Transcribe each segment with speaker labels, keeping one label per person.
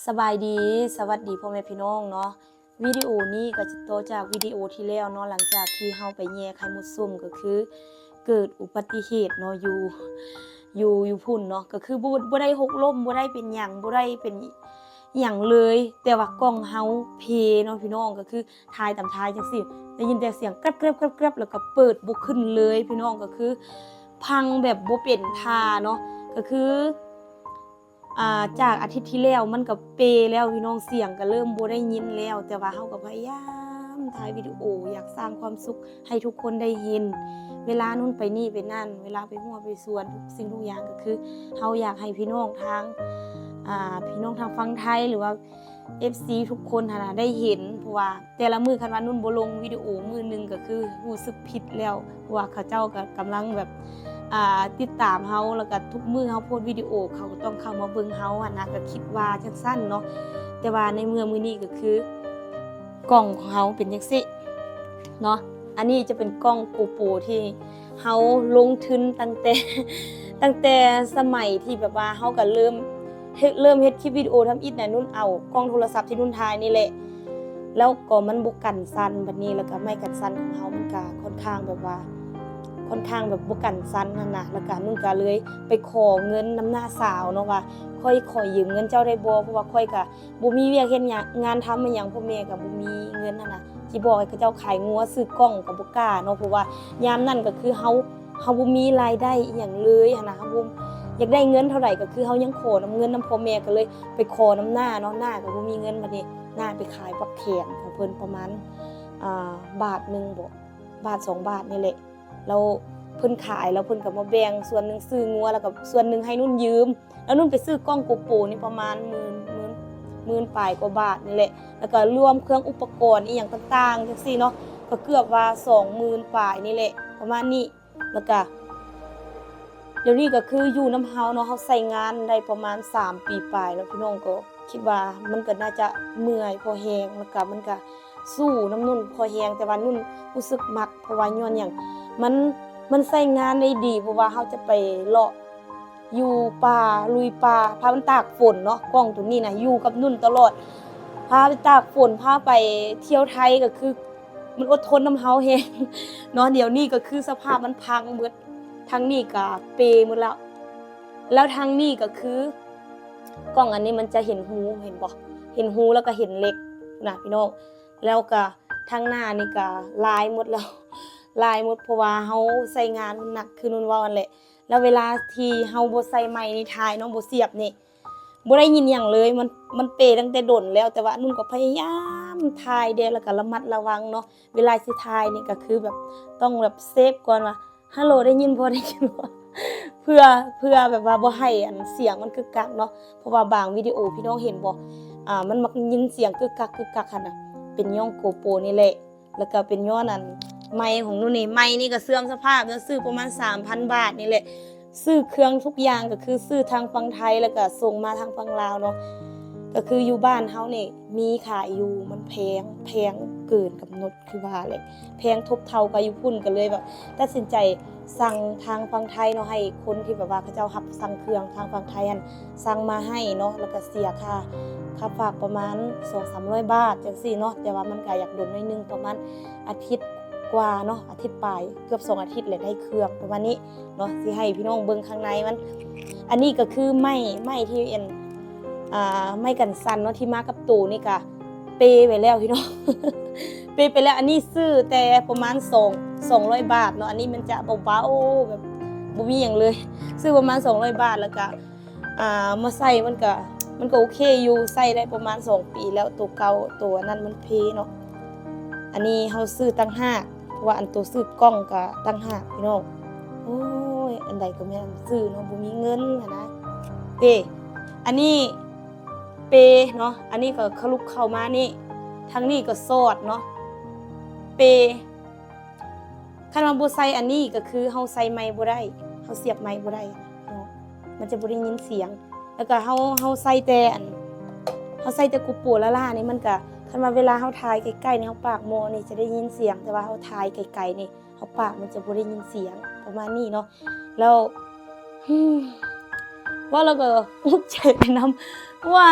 Speaker 1: สบายดีสวัสดีพ่อแม่พี่น้องเนาะวิดีโอนี้ก็จะต่อจากวิดีโอที่แล้วเนาะหลังจากที่เฮาไปแย่ไข่มดส้มก็คือเกิดอุบัติเหตุเนาะอยู่พุ่นเนาะก็คือบ่ได้หกล้มบ่ได้เป็นหยังบ่ได้เป็นหยังเลยแต่ว่ากล้องเฮาเพเนาะพี่น้องก็คือถ่ายตามถ่ายจังซี่ได้ยินแต่เสียงแกรบๆๆๆแล้วก็เปิดบ่ขึ้นเลยพี่น้องก็คือพังแบบบ่เป็นท่าเนาะก็คือจากอาทิตย์ที่แล้วมันก็เปแล้วพี่น้องเสียงก็เริ่มบ่ได้ยินแล้วแต่ว่าเฮาก็พยายามถ่ายวิดีโออยากสร้างความสุขให้ทุกคนได้เห็นเวลานู่นไปนี่ไปนั่นเวลาไปหัวไปสวนทุกสิ่งทุกอย่างก็คือเฮาอยากให้พี่น้องทางฝั่งไทยหรือว่า FC ทุกคนน่ะได้เห็นเพราะว่าแต่ละมื้อคันว่านุ่นบ่ลงวิดีโอมื้อนึงก็คือรู้สึกผิดแล้วเพราะว่าเขาเจ้าก็กำลังแบบติดตามเฮาแล้วก็ทุกมื้อเฮาโพสต์วิดีโอเขาก็ต้องเข้ามาเบิ่งเฮานะก็คิดว่าจังซั่นเนาะแต่ว่าในเมื่อมื้อนี้ก็คือกล้องของเฮาเป็นจังซี่เนาะอันนี้จะเป็นกล้อง GoPro ที่เฮาลงทุนตั้งแต่สมัยที่แบบว่าเฮาก็เริ่มเฮ็ดคลิปวิดีโอทำอิฐน่ะนุ่นเอากล้องโทรศัพท์ที่นุ่นถ่ายนี่แหละแล้วก็มันบ่กันสั่นบัดนี้แล้วก็ไม้กันสั่นของเฮามันก็ค่อนข้างแบบบ่กันสั่นนั่นน่ะแล้วก็นุ่นก็เลยไปขอเงินนำหน้าสาวเนาะว่าค่อยขอยืมเงินเจ้าได้บ่เพราะว่าค่อยก็บ่มีเวียกเฮ็ดหยังงานทำมาหยังพ่อแม่ก็บ่มีเงินนั่นน่ะสิบอกให้เขาเจ้าขายงัวซื้อกล้องก็บ่กล้าเนาะเพราะว่ายามนั้นก็คือเฮาบ่มีรายได้อีหยังเลยหั่นน่ะเฮาบ่อยากได้เงินเท่าใดก็คือเฮายังขอเงินนำพ่อแม่ก็เลยไปขอนำหน้าเนาะหน้าก็บ่มีเงินบัดนี้หน้าไปขายปักแขนของเพิ่นประมาณบาทนึงบ่บาท2บาทนี่แหละแล้วเพิ่นขายแล้วเพิ่นก็มาแบ่งส่วนนึงซื้องัวแล้วก็ส่วนนึงให้นุ่นยืมแล้วนุ่นไปซื้อกล้อง GoPro นี่ประมาณ10,000ปลายกว่าบาทนี่แหละแล้วก็รวมเครื่องอุปกรณ์อีหยังต่างๆจังซี่เนาะก็เกือบว่า20,000ปลายนี่แหละประมาณนี้แล้วก็เดี๋ยวนี้ก็คืออยู่นำเฮาเนาะเฮาใช้งานได้ประมาณ3ปีปลายแล้วพี่น้องก็คิดว่ามันก็น่าจะเมื่อยพอแฮงแล้วก็มันก็สู้น้ำนุ่นพอแฮงแต่ว่านุ่นรู้สึกมักเพราะว่าย้อนหยังมันใช้งานได้ดีเพราะว่าเฮาจะไปเลาะอยู่ป่าลุยป่าพามันตากฝนเนาะกล้องตัวนี้น่ะอยู่กับนุ่นตลอดพาไปตากฝนพาไปเที่ยวไทยก็คือมันอดทนนำเฮาแฮงเนาะเดี๋ยวนี้ก็คือสภาพมันพังหมดทางนี้ก็เปหมดแล้วทางนี้ก็คือกล้องอันนี้มันจะเห็นหูเห็นบ่เห็นหูแล้วก็เห็นเล็กนะพี่น้องแล้วก็ทางหน้านี่ก็ลายหมดแล้วลายหมดเพราะว่าเฮาใช้งานหนักคือนุ่นว่านั่นแหละแล้วเวลาที่เฮาบ่ใส่ไมค์นี่ถ่ายเนาะบ่เสียบนี่บ่ได้ยินหยังเลยมันเปตั้งแต่ดนแล้วแต่ว่านุ่นก็พยายามถ่ายเด้แล้วก็ระมัดระวังเนาะเวลาสิถ่ายนี่ก็คือแบบต้องแบบเซฟก่อนว่าฮัลโหลได้ยินบ่เพื่อแบบว่าบ่ให้อันเสียงมันกึกกักเนาะเพราะว่าบางวิดีโอพี่น้องเห็นบ่มันมักยินเสียงกึกกักหั่นน่ะเป็นย้อน GoPro นี่แหละแล้วก็เป็นย้อนอันไมค์ของนุ่นนี่ไมค์นี่ก็เสื่อมสภาพเนาะซื้อประมาณ 3,000 บาทนี่แหละซื้อเครื่องทุกอย่างก็คือซื้อทางฝั่งไทยแล้วก็ส่งมาทางฝั่งลาวเนาะก็คืออยู่บ้านเฮานี่มีขายอยู่มันแพงเกินกำหนดคือว่าแหละแพงทบเท่ากับอยู่พุ่นก็เลยแบบตัดสินใจสั่งทางฝั่งไทยเนาะให้คนที่แบบว่าเขาเจ้ารับสั่งเครื่องทางฝั่งไทยสั่งมาให้เนาะแล้วก็เสียค่าฝากประมาณ 200-300 บาทจังซี่เนาะแต่ว่ามันก็อยากโดนหน่อยนึงประมาณอาทิตย์กว่าเนาะอาทิตย์ปลายเกือบ2อาทิตย์เลยได้เครื่องประมาณนี้เนาะสิให้พี่น้องเบิ่งข้างในมันอันนี้ก็คือไม้ที่ไม้กันสั่นเนาะที่มากับตู้นี่ก็เปไปแล้วพี่น้อง เปไปแล้วอันนี้ซื้อแต่ประมาณ200 บาทเนาะอันนี้มันจะเบาๆแบบบ่มีหยังเลยซื้อประมาณ200 บาทแล้วก็มาใส่มันก็โอเคอยู่ใส่ได้ประมาณ2ปีแล้วตัวเก่าตัวนั้นมันเพเนาะอันนี้เฮาซื้อตั้ง5เพราะว่าอันตัวซื้อกล้องก็ตั้ง5พี่น้องโอ้ยอันใดก็แม่นซื้อเนาะบ่มีเงินนะอันนี้เปเนาะอันนี้ก็คลุกเข้ามานี่ทางนี้ก็ซอดเนาะเปคันว่าบ่ใส่อันนี้ก็คือเฮาใส่ไมค์บ่ได้เฮาเสียบไมค์บ่ได้เนาะมันจะบ่ได้ยินเสียงแล้วก็เฮาใส่แต่GoProล่านี่มันก็คันว่าเวลาเฮาถ่ายใกล้ๆนี่เฮาปากโมนี่จะได้ยินเสียงแต่ว่าเฮาถ่ายไกลๆนี่เฮาปากมันจะบ่ได้ยินเสียงประมาณนี้เนาะแล้วว่าเราก็อุกใจไปนำว่า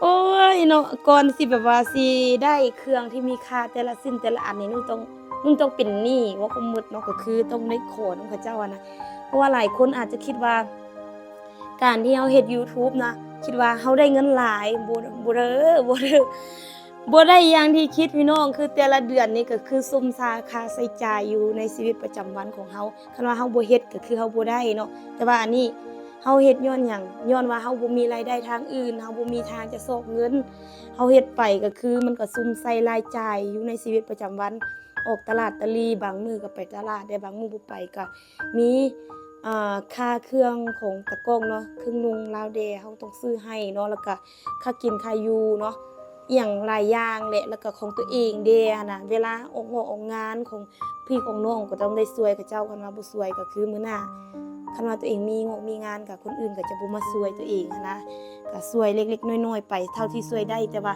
Speaker 1: โอ้ยเนาะก่อนสิแบบว่าสิได้เครื่องที่มีค่าแต่ละชิ้นแต่ละอันนี่นุ่นต้องเป็นหนี้ว่าคุมหมดเนาะก็คือต้องได้ขอของเขาเจ้าอะนะเพราะว่าหลายคนอาจจะคิดว่าการที่เฮาเฮ็ด YouTube นะคิดว่าเฮาได้เงินหลายบ่เด้อบ่ได้อย่างที่คิดพี่น้องคือแต่ละเดือนนี่ก็คือซุมซาค่าใช้จ่ายอยู่ในชีวิตประจำวันของเฮาคันว่าเฮาบ่เฮ็ดก็คือเฮาบ่ได้เนาะแต่ว่าอันนี้เฮาเฮ็ดย้อนหยังย้อนว่าเฮาบ่มีรายได้ทางอื่นเฮาบ่มีทางจะซอกเงินเฮาเฮ็ดไปก็คือมันก็ซุมใส่รายจ่ายอยู่ในชีวิตประจำวันออกตลาดตะลีบางมื้อก็ไปตลาดได้บางมื้อบ่ไปก็มีค่าเครื่องของตะกร้องเนาะเครื่องนุ่งลาวแดเฮาต้องซื้อให้เนาะแล้วก็ค่ากินค่าอยู่เนาะอิหยังหลายอย่างแหละแล้วก็ของตัวเองเด้หั่นน่ะเวลาออกออกงานของพี่ของน้องก็ต้องได้ช่วยกับเจ้าคันว่าบ่ช่วยก็คือมื้อหน้าคันว่าตัวเองมีงอกมีงานกับคนอื่นก็จะบ่มาช่วยตัวเองหั้นนะก็ช่วยเล็กๆน้อยๆไปเท่าที่ช่วยได้แต่ว่า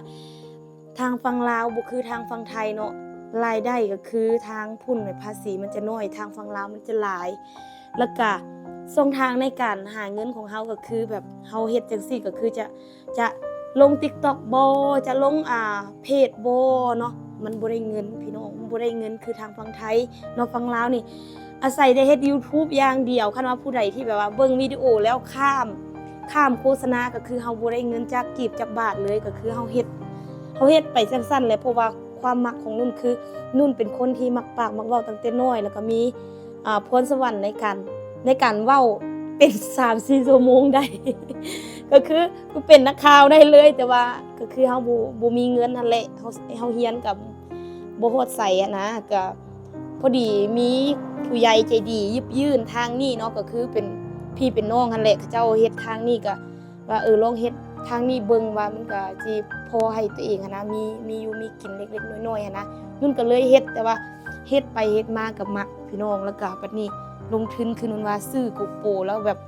Speaker 1: ทางฝั่งลาวบ่คือทางฝั่งไทยเนาะรายได้ก็คือทางพุ่นภาษีมันจะน้อยทางฝั่งลาวมันจะหลายแล้วก็ช่องทางในการหาเงินของเฮาก็คือแบบเฮาเฮ็ดจังซี่ก็คือจะลง TikTok บ่จะลงเพจบ่เนาะมันบ่ได้เงินพี่น้องมันบ่ได้เงินคือทางฝั่งไทยเนาะฝั่งลาวนี่อาศัยได้เฮ็ด YouTube อย่างเดียวคันว่าผู้ใดที่แบบว่าเบิ่งวิดีโอแล้วข้ามโฆษณาก็คือเฮาบ่ได้เงินจักกีบจักบาทเลยก็คือเฮาเฮ็ดไปสั้นๆแหละเพราะว่าความมักของนุ่นคือนุ่นเป็นคนที่มักปากมักเว้าตั้งแต่น้อยแล้วก็มีพรสวรรค์ในการเว้าเป็น 3-4 ชั่วโมงได้ ก็คือเป็นนักข่าวได้เลยแต่ว่าก็คือเฮาบ่มีเงินนั่นแหละเฮาเรียนกับบ่ฮอดไสอะนะก็พอดีมีผู้ใหญ่ใจดีหยิบยื่นทางนี้เนาะก็คือเป็นพี่เป็นน้องหั่นแหละเขาเจ้าเฮ็ดทางนี้ก็ว่าลองเฮ็ดทางนี้เบิ่งว่ามันก็สิพอให้ตัวเองอะนะมีอยู่มีกินเล็กๆน้อยๆอะนะนุ่นก็เลยเฮ็ดแต่ว่าเฮ็ดไปเฮ็ดมาก็มักพี่น้องแล้วก็บัดนี้ลงทุนคือนุ่นว่าซื้อโกโปรแล้วแบบ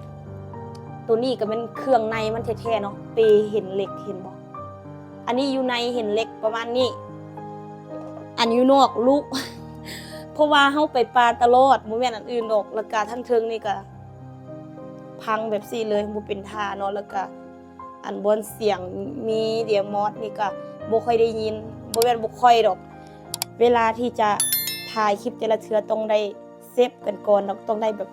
Speaker 1: ตัวนี้ก็เป็นเครื่องในมันแท้ๆเนาะเปเห็นเหล็กเห็นบ่อันนี้อยู่ในเห็นเหล็กประมาณนี้อันอยู่นอกลูก เพราะว่าเฮาไปปลาตลอดบ่แม่นอันอื่นดอกแล้วก็ทั้งเทิงนี่ก็พังแบบซี่เลยบ่เป็นท่าเนาะแล้วก็อันบนเสียงมีเดียมอสนี่ก็บ่ค่อยได้ยินบ่แม่นบ่ค่อยดอกเวลาที่จะถ่ายคลิปแต่ละเทื่อต้องได้เซฟกันก่อนต้องได้แบบ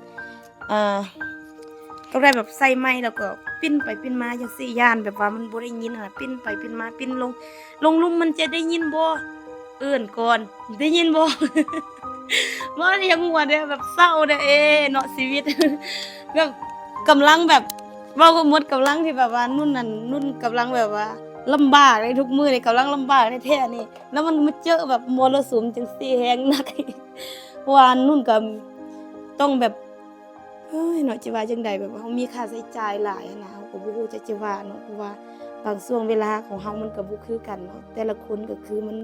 Speaker 1: ต้องได้แบบใส่ไมค์แล้วก็ปิ้นไปปิ้นมาจังซี่ย่านแบบว่ามันบ่ได้ยินน่ะปิ้นไปปิ้นมาปิ้นลงลุ่มมันจะได้ยินบ่เอิ้นก่อนได้ยินบ่ ว่าเรียกหัวเด้อแบบเศร้าเด้อเนาะชีวิต แบบกำลังแบบเว้าก็หมดกำลังที่แบบว่านุ่นกำลังแบบว่าลำบากในทุกมื้อนี่กำลังลำบากแท้ๆนี่แล้วมันมาเจอแบบมรสุมจังซี่แฮงนัก เพราะว่านุ่นก็ต้องแบบเฮ้ยเนาะจิว่าจังใดแบบว่าเฮามีค่าใช้จ่ายหลายนะเฮาก็บ่รู้จะว่าเนาะเพราะว่าบางช่วงเวลาของเฮามันก็บ่คือกันเนาะแต่ละคนก็คือมัน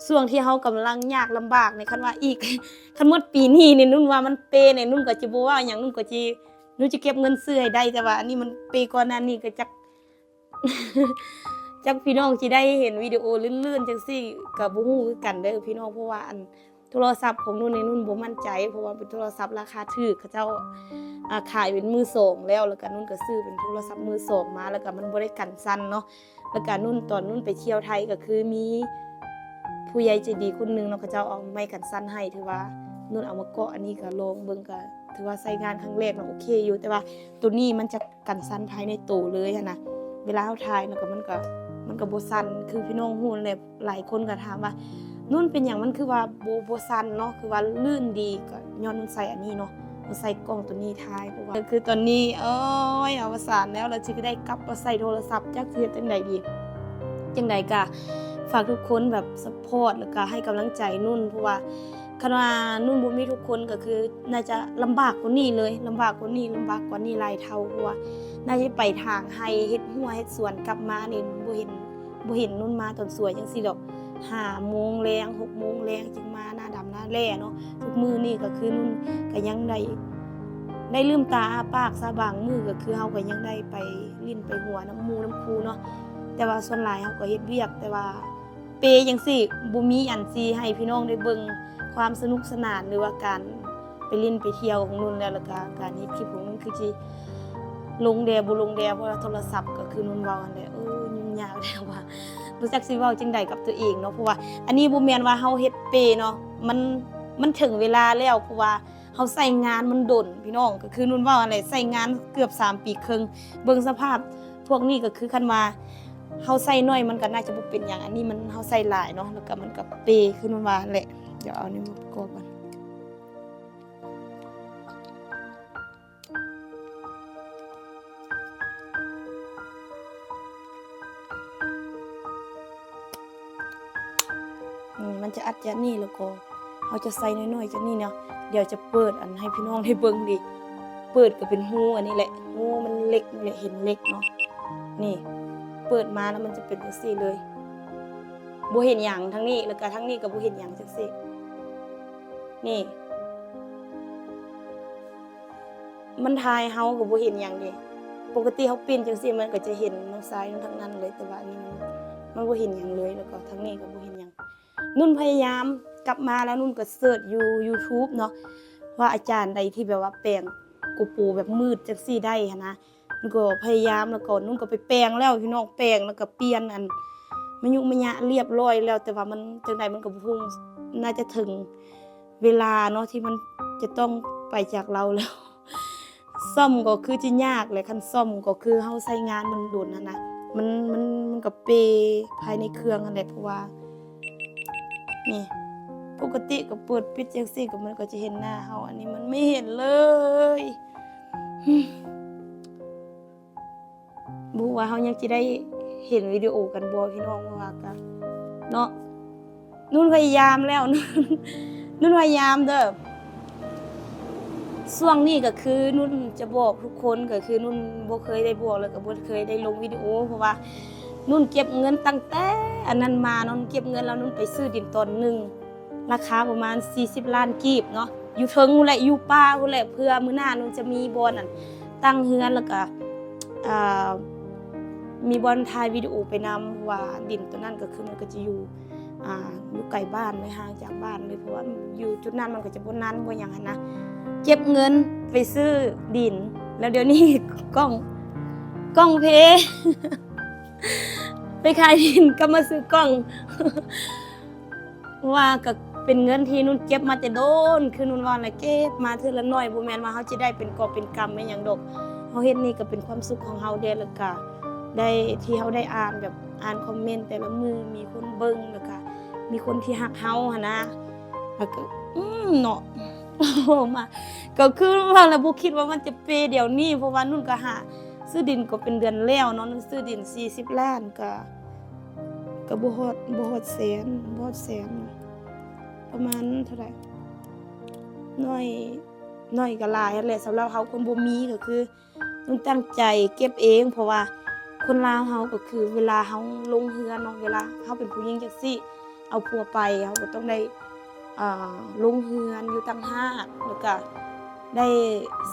Speaker 1: ช่วงที่เฮากำลังยากลำบากในคันว่าอีก คันหมดปีนี้นี่นุ่นว่ามันเปนี่นุ่นก็สิบ่ว่าหยังนุ่นก็สินุ่นสิเก็บเงินซื้อให้ได้แต่ว่าอันนี้มันเปก่อนหน้านี้ก็จัก จักพี่น้องสิได้เห็นวิดีโอลื่นๆจังซี่ก็บ่ฮู้คือกันเด้อพี่น้องเพราะว่าอันโทรศัพท์ของนุ่นนี่นุ่นบ่มั่นใจเพราะว่าเป็นโทรศัพท์ราคาถูกเขาเจ้าขายเป็นมือสองแล้วก็นุ่นก็ซื้อเป็นโทรศัพท์มือสองมาแล้วก็มันบ่ได้กันสั่นเนาะแล้วก็นุ่นตอนนุ่นไปเที่ยวไทยก็คือมีผู้ใหญ่ใจดีคนนึงเนาะเขาเจ้าเอาไม้กันสั่นให้ถือว่านุ่นเอามาเกาะอันนี้ก็ลองเบิ่งก็ถือว่าใช้งานครั้งแรกเนาะโอเคอยู่แต่ว่าตัวนี้มันจะกันสั่นภายในตู้เลยอะนะเวลาเฮาถ่ายแล้วก็มันก็บ่สั่นคือพี่น้องฮู้แหละหลายคนก็ถามว่านุ่นเป็นหยังมันคือว่าบ่สั่นเนาะคือว่าลื่นดีก็ย้อนนุ่นใส่อันนี้เนาะใส่กล้องตัวนี้ถ่ายเพราะว่าคือตอนนี้โอ๊ยอวสานแล้วเราสิได้กลับมาใส่โทรศัพท์จักสิเฮ็ดจังไดดีจังไดก็ฝากทุกคนแบบซัพพอร์ตแล้วก็ให้กำลังใจนุ่นเพราะว่าคันว่านุ่นบ่มีทุกคนก็คือน่าจะลำบากกว่านี้เลยลำบากกว่านี้หลายเท่าเพราะว่าน่าจะไปทางไห้เฮ็ดหัวเฮ็ดสวนกลับมานี่บ่เห็นนุ่นมาตอนสวยจังซี่ดอก5 โมงแลง6 โมงแลงจึงมาหน้าดำหน้าแล่เนาะทุกมื้อนี่ก็คือนุ่นก็ยังได้ลืมตาอ้าปากซะบางมื้อก็คือเฮาก็ยังได้ไปลิ้นไปหัวน้ำหมู่น้ำคูเนาะแต่ว่าส่วนหลายเฮาก็เฮ็ดเวียกแต่ว่าเปจังซี่บ่มีอันสิให้พี่น้องได้เบิ่งความสนุกสนานหรือว่าการไปเล่นไปเที่ยวของนุ่นแล้วก็การเฮ็ดคลิปของนุ่นคือสิ ลงแดบ่ลงแดเพราะว่าโทรศัพท์ก็คือนุ่นเว้าอันแหละยุ่งยากแล้วว่ารู้จักสิเว้าจังใดกับตัวเองเนาะเพราะว่าอันนี้บ่แม่นว่าเฮาเฮ็ดเปเนาะมันถึงเวลาแล้วเพราะว่าเฮาใส่งานมันดนพี่น้องก็คือนุ่นเว้าอันแหละใส่งานเกือบ3ปีครึ่งเบิ่งสภาพพวกนี้ก็คือคันว่าเฮาใส่น้อยมันก็น่าจะบ่เป็นหยังอันนี้มันเฮาใส่หลายเนาะแล้วก็มันก็เปคือนุ่นว่าแหละเดี๋ยวเอานี่มาประกอบกัน มันจะอัดจากนี่แล้วก็เราจะใส่น้อยๆจากนี่เนาะเดี๋ยวจะเปิดอันให้พี่น้องได้เบิ่งดิเปิดก็เป็นหูอันนี้แหละหูมันเล็กนี่แหละเห็นเล็กเนาะนี่เปิดมาแล้วมันจะเป็นจังซี่เลยบ่เห็นหยังทั้งนี้แล้วก็ทั้งนี้ก็บ่เห็นหยังจังซี่นี่มันทายเฮาก็บ่เห็นหยังเด้ปกติเฮาปิ้นจังซี่มันก็จะเห็นทั้งซ้ายทั้งนั้นเลยแต่ว่าอันนี้มันบ่เห็นหยังเลยแล้วก็ทั้งนี้ก็บ่เห็นหยังนุ่นพยายามกลับมาแล้วนุ่นก็เสิร์ชอยู่ YouTube เนาะว่าอาจารย์ใดที่แบบว่าแปลงกูปูแบบมืดจังซี่ได้หันนะนุ่นก็พยายามแล้วก็นุ่นก็ไปแปลงแล้วพี่น้องแปลงแล้วก็เปลี่ยนอันมันยุมยะเรียบร้อยแล้วแต่ว่ามันจังไดมันก็บ่ฮู้น่าจะถึงเวลาเนาะที่มันจะต้องไปจากเราแล้วซ่อมก็คือสิยากแหละคันซ่อมก็คือเฮาใช้งานมันโดนนะมันก็เปภายในเครื่องนั่นแหละเพราะว่านี่ปกติก็เปิดปิดจังซี่ก็มันก็จะเห็นหน้าเฮาอันนี้มันไม่เห็นเลยบ่ว่าเฮายังสิได้เห็นวิดีโอกันบ่พี่น้องว่ากันเนาะนุ่นพยายามแล้วนุ่นพยายามเด้อช่วงนี้ก็คือนุ่นจะบอกทุกคนก็คือนุ่นบ่เคยได้บอกแล้วก็บ่เคยได้ลงวิดีโอเพราะว่านุ่นเก็บเงินตั้งแต่อันนั้นมานุ่นเก็บเงินแล้วนุ่นไปซื้อดินตอนนึงราคาประมาณ40ล้านกีบเนาะอยู่เทิงนู่นแหละอยู่ป่าพุ่นแหละเพื่อมื้อหน้านุ่นจะมีบ่อนนั่นตั้งเฮือนแล้วก็มีบ่อนถ่ายวิดีโอไปนำว่าดินตัวนั้นก็คือมันก็จะอยู่ไกลบ้านไม่ห่างจากบ้านเลยเพราะว่าอยู่จุดนั้นมันก็จะบ่นานบ่หยังหั่นนะเก็บเงินไปซื้อดินแล้วเดี๋ยวนี้กล้องเพไปขายดินก็มาซื้อกล้องว่าก็เป็นเงินที่นุ่นเก็บมาแต่โดนคือนุ่นว่าน่ะเก็บมาเทื่อละน้อยบ่แม่นว่าเฮาสิได้เป็นกอบเป็นกำแม่นหยังดอกเฮาเฮ็ดนี่ก็เป็นความสุขของเฮาเด้แล้วก็ได้ที่เฮาได้อ่านแบบอ่านคอมเมนต์แต่ละมื้อมีคนเบิ่งแล้วก็มีคนที่ฮักเฮาหั่นนะแล้วก็เนาะมาก็คือว่าแล้วบ่คิดว่ามันจะเปเดี๋ยวนี้เพราะว่านุ่นก็หาซื้อดินก็เป็นเดือนแล้วเนาะนุ่นซื้อดิน40ล้านก็บ่ฮอดแสนบ่ฮอดแสนประมาณเท่าไหร่น้อยก็หลายนั่นแหละสำหรับเฮาคนบ่มีก็คือนุ่นตั้งใจเก็บเองเพราะว่าคนลาวเฮาก็คือเวลาเฮาลงเรือเนาะเวลาเฮาเป็นผู้หญิงจังซี่เอาผัวไปเฮาก็ต้องได้ลงเรือนอยู่ต่างหากแล้วก็ได้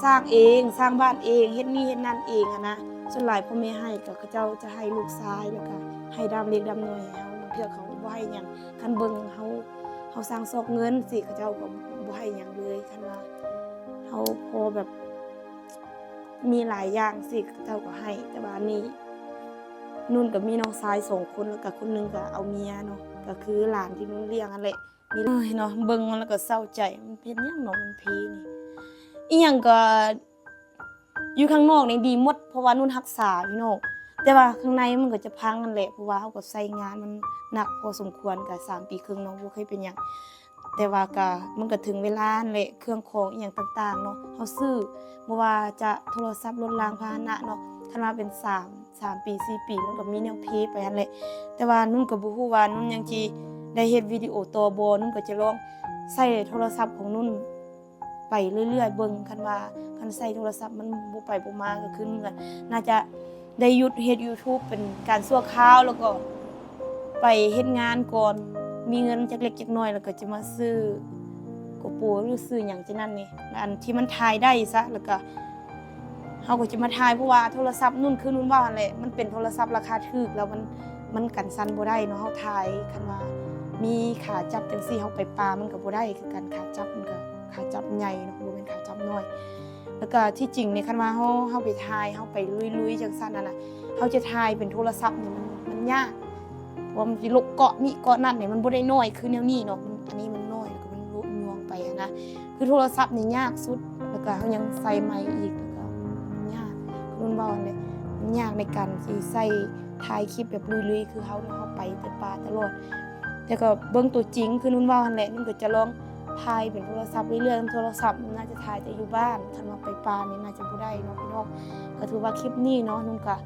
Speaker 1: สร้างเองสร้างบ้านเองเฮ็ดนี่เฮ็ดนั่นเองอะนะส่วนหลายพ่อแม่ให้ก็เขาเจ้าจะให้ลูกชายแล้วก็ให้ดำเล็กดำน้อยให้เฮาบางเทื่อเขาบ่ให้หยังคันเบิ่งเฮาสร้างซอกเงินสิเขาเจ้าก็บ่ให้หยังเลยคันว่าเฮาพอแบบมีหลายอย่างสิเขาเจ้าก็ให้แต่ว่านี่นุ่นก็มีน้องชาย2คนแล้วก็คนนึงก็เอาเมียเนาะก็คือหลานที่นุ่นเลี้ยงนั่นแหละมีเนาะเบิ่งมันแล้วก็เศร้าใจมันเป็นหยังเนาะมันเพนี่อีหยังก็อยู่ข้างนอกนี่ดีหมดเพราะว่านุ่นรักษาพี่น้องแต่ว่าข้างในมันก็จะพังนั่นแหละเพราะว่าเฮาก็ใช้งานมันหนักพอสมควรก็3ปีครึ่งเนาะบ่เคยเป็นหยังแต่ว่าก็มันก็ถึงเวลานั่นแหละเครื่องของอีหยังต่างๆเนาะเฮาซื้อบ่ว่าจะโทรศัพท์รถรางพาหนะเนาะคันว่าเป็น3ปี4ปีมันก็มีแนวเพไปนั่นแหละแต่ว่านุ่นก็บ่ฮู้ว่านุ่นยังสิได้เฮ็ดวิดีโอต่อบ่นุ่นก็จะลองใช้โทรศัพท์ของนุ่นไปเรื่อยๆเบิ่งคันว่าคันใช้โทรศัพท์มันบ่ไปบ่มาก็คือนุ่นก็น่าจะได้หยุดเฮ็ด YouTube เป็นการชั่วคราวแล้วก็ไปเฮ็ดงานก่อนมีเงินจักเล็กจักน้อยแล้วก็จะมาซื้อโกโปรหรือซื้อหยังจังนั้นนี่อันที่มันถ่ายได้ซะแล้วก็เฮาก็จะมาถ่ายเพราะว่าโทรศัพท์นุ่นคือนุ่นว่านั่นแหละมันเป็นโทรศัพท์ราคาถูกแล้วมันกันสั่นบ่ได้เนาะเฮาถ่ายคันว่ามีขาจับจังซี่เฮาไปปามันก็บ่ได้คือกันขาจับมันก็ขาจับใหญ่เนาะบ่แม่นขาจับน้อย แล้วก็ที่จริงในคันว่าเฮาไปถ่ายเฮาไปลุยๆจังซั่นนั่นน่ะเฮาจะถ่ายเป็นโทรศัพท์นี่มันยากเพราะว่ามันสิลกเกาะนี่เกาะนั่นนี่มันบ่ได้น้อยคือแนวนี้เนาะอันนี้มันน้อยแล้วก็มันลุยวงไปอะนะคือโทรศัพท์นี่ยากสุดแล้วก็เฮายังใส่ไมค์อีกแล้วก็มันยากรุ่นเว้าเนี่ยมันยากในการสิใส่ถ่ายคลิปแบบลุยๆคือเฮาไปแต่ป่าตลอดแต่ก็เบิ่งตัวจริงคือนุ่นเว้าหั่นแหละนุ่นก็จะลองถ่ายเป็นโทรศัพท์เรื่อยๆโทรศัพท์มันน่าจะถ่ายแต่อยู่บ้านคันว่าไปป่านี่น่าจะบ่ได้เนาะพี่น้องก็ถือว่าคลิปนี้เนาะนุ่นก็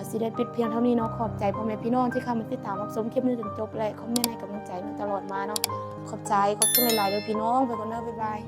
Speaker 1: สิได้ปิดเพียงเท่านี้เนาะขอบใจพ่อแม่พี่น้องที่เข้ามาติดตามรับชมคลิปนี้จนจบและคอมเมนต์ให้กำลังใจมาตลอดมาเนาะขอบคุณหลายๆเด้อพี่น้องไปก่อนเด้อบ๊ายบาย